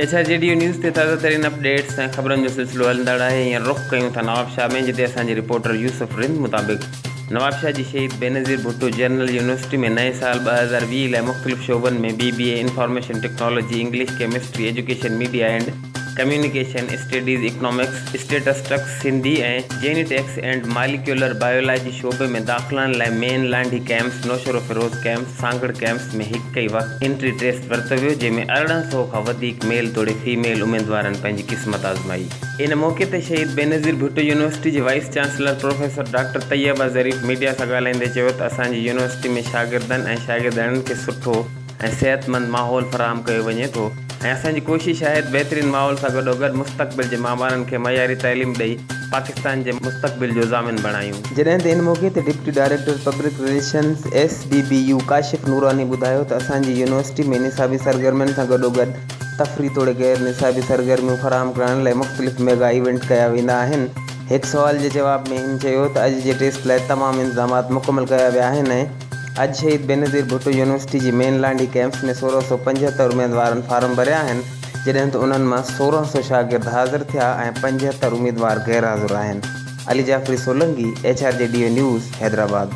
HRJDO news ते ताज़ा तरीन अपडेट्स ऐं ख़बरनि जो सिलसिलो हलंदड़ आहे। हींअर रुख़ कयूं था नवाबशाह में, जिते असांजे रिपोर्टर यूसुफ रिंद मुताबिक़ नवाबशाह जी शहीद बेनज़ीर भुट्टो जनरल यूनिवर्सिटी में नए साल 2020 लाइ मुख़्तलिफ़ शोबनि में BBA information technology, English, chemistry, education, media and communication studies, economics, statistics, Sindhi ऐं जेनेटिक्स एंड मालिक्यूलर बायोलॉजी शोबे में दाख़िलनि लाइ मेन लांडी campus, Naushahro Feroze campus, Sanghar campus में हिकु ई वक़्तु एंट्री टेस्ट वरितो वियो, जंहिंमें 1800 खां वधीक मेल तोड़े फीमेल उमेदवारनि पंहिंजी क़िस्मत आज़माई। इन मौक़े ते शहीद बेनज़ीर भुट्टो यूनिवर्सिटी जे vice chancellor professor doctor Tayyaba Zarif media सां ॻाल्हाईंदे चयो त असांजी यूनिवर्सिटी में शागिर्दनि ऐं शागिर्दनि खे सुठो ऐं सेहतमंद माहौल फ़राहम कयो वञे थो ऐं असांजी कोशिश आहे बहितरीन माहौल सां गॾोगॾु मुस्तक़बिल जे मां ॿारनि खे मयारी तइलीम ॾेई पाकिस्तान जे मुस्तक़बिल जो ज़ामिन बणायूं। जॾहिं त इन मौक़े ते deputy director public relations SDBU Kashif नूरानी ॿुधायो त असांजी यूनिवर्सिटी में निसाबी सरगर्मियुनि सां गॾोगॾु तफ़री तोड़े गैर निसाबी सरगर्मियूं फ़राहम करण लाइ मुख़्तलिफ़ मेगा इवेंट कया वेंदा आहिनि। हिकु सुवाल जे जवाब में हिन चयो त अॼु जे टेस्ट लाइ तमामु इंतज़ामात मुकमल कया विया आहिनि ऐं अॼु शहीद बेनज़ीर भुट्टो यूनिवर्सिटी जी मेन लांडी कैंप्स में 1675 उमेदवारनि फार्म भरिया आहिनि, जॾहिं त उन्हनि मां 1600 शागिर्द हाज़िर थिया ऐं 75 उमेदवार गैर हाज़िर आहिनि। Ali Jafri Solangi, HRJDO news, Hyderabad.